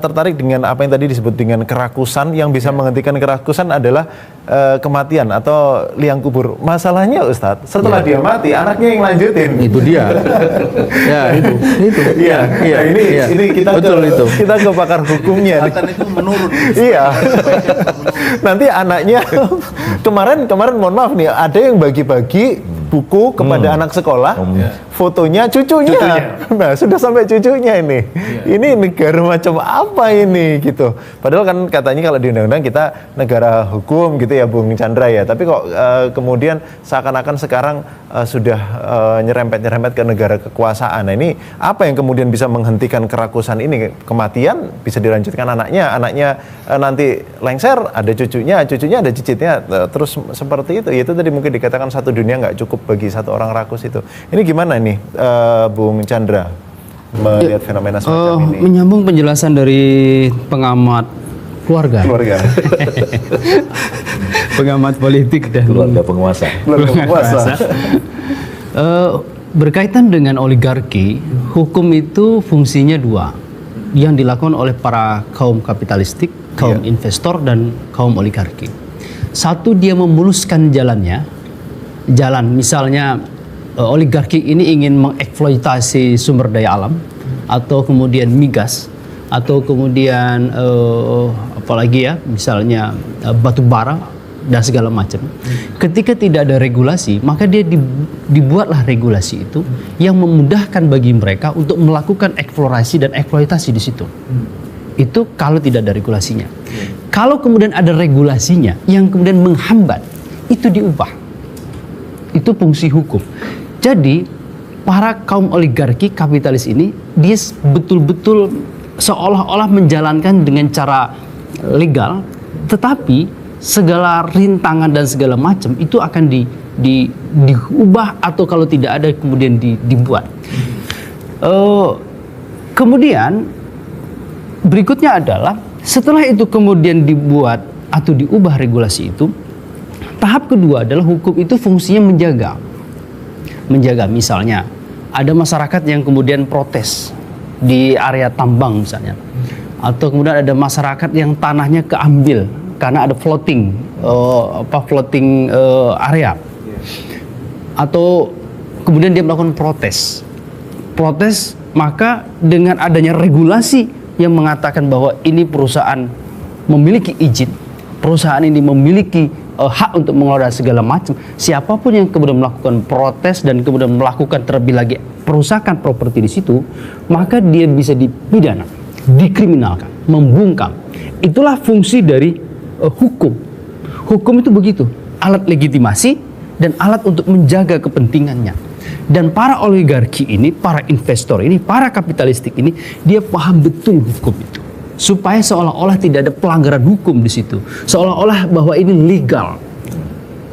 tertarik dengan apa yang tadi disebut dengan kerakusan. Yang bisa menghentikan kerakusan adalah kematian atau liang kubur. Masalahnya Ustadz, setelah dia mati, anaknya yang lanjutin. Itu dia. Ya, itu. Iya. Ini kita betul ke, itu. Kita ke pakar hukumnya. Itu menurun. Iya. Nanti anaknya kemarin mohon maaf nih, ada yang bagi-bagi buku kepada anak sekolah, fotonya cucunya. Nah, sudah sampai cucunya ini. Ini negara macam apa ini gitu. Padahal kan katanya kalau di undang-undang kita negara hukum gitu ya Bung Chandra ya. Tapi kok kemudian seakan-akan sekarang sudah nyerempet-nyerempet ke negara kekuasaan. Nah, ini apa yang kemudian bisa menghentikan kerakusan ini? Kematian bisa dilanjutkan anaknya nanti lengser, ada cucunya ada cicitnya, terus seperti itu. Itu tadi mungkin dikatakan satu dunia nggak cukup bagi satu orang rakus itu. Ini gimana nih Bung Chandra melihat fenomena semacam ini? Menyambung penjelasan dari pengamat keluarga. Pengamat politik dan keluarga penguasa. Berkaitan dengan oligarki, hukum itu fungsinya dua, yang dilakukan oleh para kaum kapitalistik, kaum investor dan kaum oligarki. Satu, dia memuluskan jalan misalnya oligarki ini ingin mengeksploitasi sumber daya alam atau kemudian migas atau kemudian apalagi ya misalnya batu bara dan segala macam. Ketika tidak ada regulasi, maka dia dibuatlah regulasi itu yang memudahkan bagi mereka untuk melakukan eksplorasi dan eksploitasi di situ. Itu kalau tidak ada regulasinya. Kalau kemudian ada regulasinya yang kemudian menghambat, itu diubah. Itu fungsi hukum. Jadi para kaum oligarki kapitalis ini dia betul-betul seolah-olah menjalankan dengan cara legal, tetapi segala rintangan dan segala macam itu akan diubah atau kalau tidak ada kemudian dibuat. Kemudian berikutnya adalah setelah itu kemudian dibuat atau diubah regulasi itu, tahap kedua adalah hukum itu fungsinya menjaga. Misalnya ada masyarakat yang kemudian protes di area tambang misalnya, atau kemudian ada masyarakat yang tanahnya keambil karena ada floating area, atau kemudian dia melakukan protes, maka dengan adanya regulasi yang mengatakan bahwa ini perusahaan memiliki izin, perusahaan ini memiliki hak untuk mengelola segala macam, siapapun yang kemudian melakukan protes dan kemudian melakukan terlebih lagi perusakan properti di situ, maka dia bisa dipidana, dikriminalkan, membungkam. Itulah fungsi dari hukum. Hukum itu begitu, alat legitimasi dan alat untuk menjaga kepentingannya. Dan para oligarki ini, para investor ini, para kapitalistik ini, dia paham betul hukum itu, supaya seolah-olah tidak ada pelanggaran hukum di situ, seolah-olah bahwa ini legal.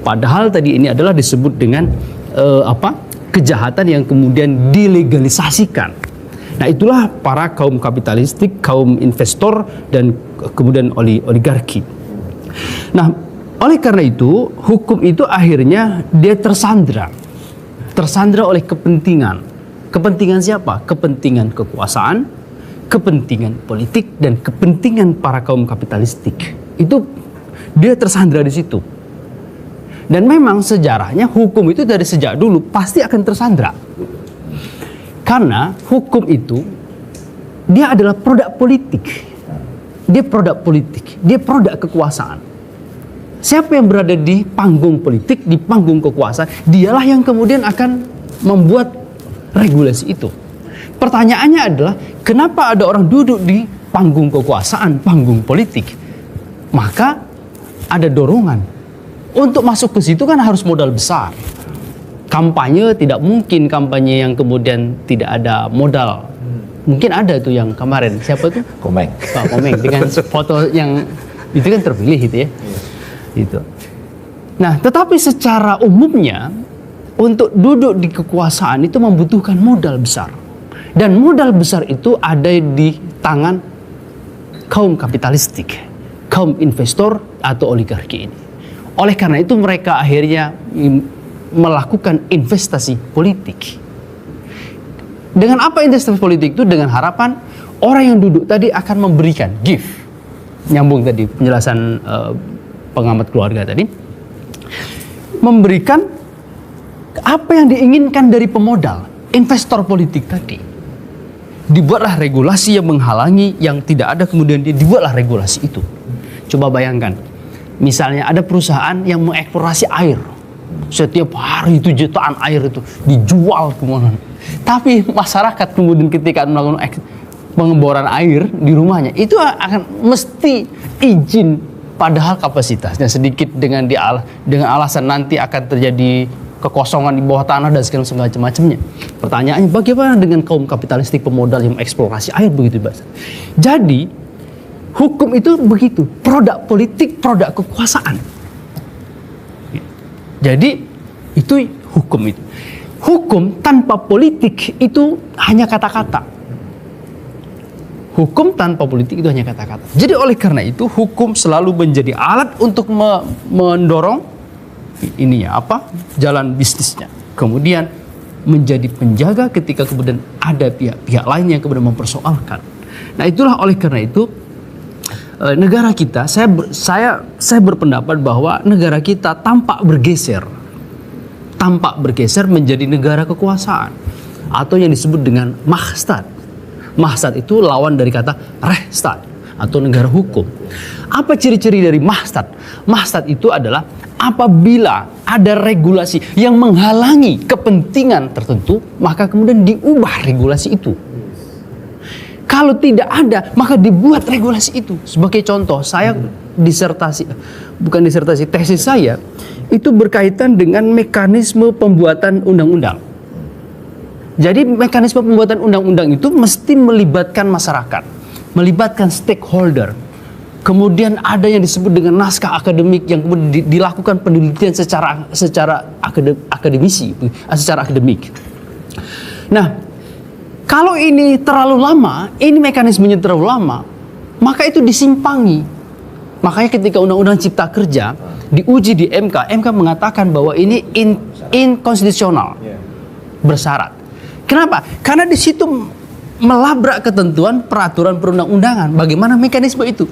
Padahal tadi ini adalah disebut dengan kejahatan yang kemudian dilegalisasikan. Nah, itulah para kaum kapitalistik, kaum investor dan kemudian oligarki. Nah, oleh karena itu hukum itu akhirnya dia tersandra oleh kepentingan. Kepentingan siapa? Kepentingan kekuasaan, kepentingan politik dan kepentingan para kaum kapitalistik. Itu dia tersandra di situ. Dan memang sejarahnya hukum itu dari sejak dulu pasti akan tersandra. Karena hukum itu dia adalah produk politik. Dia produk politik, dia produk kekuasaan. Siapa yang berada di panggung politik, di panggung kekuasaan, dialah yang kemudian akan membuat regulasi itu. Pertanyaannya adalah, kenapa ada orang duduk di panggung kekuasaan, panggung politik? Maka ada dorongan. Untuk masuk ke situ kan harus modal besar. Kampanye tidak mungkin kampanye yang kemudian tidak ada modal. Mungkin ada tuh yang kemarin, siapa tuh? Komeng. Pak Komeng, dengan foto yang itu kan terpilih gitu ya. Gitu. Nah, tetapi secara umumnya untuk duduk di kekuasaan itu membutuhkan modal besar. Dan modal besar itu ada di tangan kaum kapitalistik, kaum investor atau oligarki ini. Oleh karena itu mereka akhirnya melakukan investasi politik. Dengan apa investasi politik itu? Dengan harapan orang yang duduk tadi akan memberikan give. Nyambung tadi penjelasan pengamat keluarga tadi. Memberikan apa yang diinginkan dari pemodal, investor politik tadi. Dibuatlah regulasi yang menghalangi, yang tidak ada, kemudian dibuatlah regulasi itu. Coba bayangkan, misalnya ada perusahaan yang mengeksplorasi air. Setiap hari itu jutaan air itu dijual kemana. Tapi masyarakat kemudian ketika melakukan pengeboran air di rumahnya, itu akan mesti izin, padahal kapasitasnya sedikit dengan alasan nanti akan terjadi kekosongan di bawah tanah dan segala macam-macamnya. Pertanyaannya, bagaimana dengan kaum kapitalistik pemodal yang mengeksplorasi air begitu, Mas? Jadi hukum itu begitu, produk politik, produk kekuasaan. Jadi itu hukum itu. Hukum tanpa politik itu hanya kata-kata. Hukum tanpa politik itu hanya kata-kata. Jadi oleh karena itu hukum selalu menjadi alat untuk mendorong jalan bisnisnya. Kemudian menjadi penjaga ketika kemudian ada pihak-pihak lain yang kemudian mempersoalkan. Nah, itulah oleh karena itu negara kita, saya berpendapat bahwa negara kita tampak bergeser menjadi negara kekuasaan atau yang disebut dengan Mahstat. Mahstat itu lawan dari kata Rechtsstaat atau negara hukum. Apa ciri-ciri dari Mahstat? Mahstat itu adalah apabila ada regulasi yang menghalangi kepentingan tertentu, maka kemudian diubah regulasi itu. Kalau tidak ada, maka dibuat regulasi itu. Sebagai contoh, saya tesis saya itu berkaitan dengan mekanisme pembuatan undang-undang. Jadi mekanisme pembuatan undang-undang itu mesti melibatkan masyarakat, melibatkan stakeholder. Kemudian ada yang disebut dengan naskah akademik yang kemudian dilakukan penelitian secara akademik. Nah, kalau ini terlalu lama, ini mekanismenya terlalu lama, maka itu disimpangi. Makanya ketika Undang-Undang Cipta Kerja diuji di MK mengatakan bahwa ini inkonstitusional, bersyarat. Kenapa? Karena di situ melabrak ketentuan peraturan perundang-undangan. Bagaimana mekanisme itu?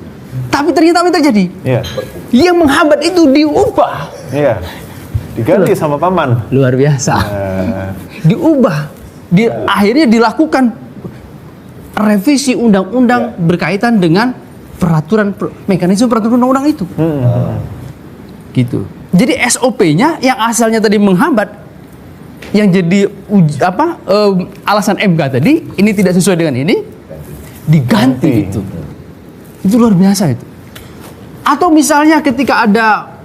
Tapi ternyata apa yang terjadi? Yang menghambat itu diubah. Diganti sama paman. Luar biasa. Diubah. Akhirnya dilakukan revisi undang-undang berkaitan dengan mekanisme peraturan undang-undang itu. Gitu. Jadi SOP-nya yang asalnya tadi menghambat, yang jadi alasan MK tadi, ini tidak sesuai dengan ini, diganti itu. Itu luar biasa itu. Atau misalnya ketika ada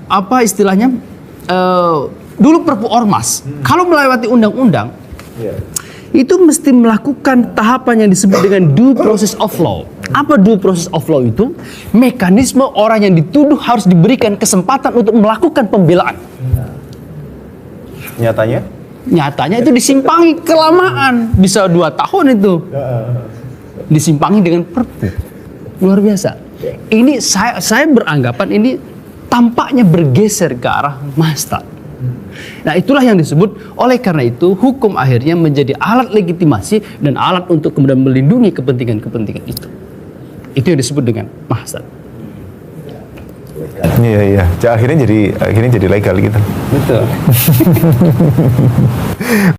dulu Perpu Ormas, kalau melewati undang-undang, itu mesti melakukan tahapan yang disebut dengan due process of law. Apa due process of law itu? Mekanisme orang yang dituduh harus diberikan kesempatan untuk melakukan pembelaan. Nyatanya itu disimpangi kelamaan, bisa 2 tahun itu. Disimpangi dengan Perpu. Luar biasa. Ini saya beranggapan ini tampaknya bergeser ke arah Mahstat. Nah, itulah yang disebut, oleh karena itu hukum akhirnya menjadi alat legitimasi dan alat untuk kemudian melindungi kepentingan-kepentingan itu. Itu yang disebut dengan Mahstat. Iya. Akhirnya jadi legal gitu. Betul.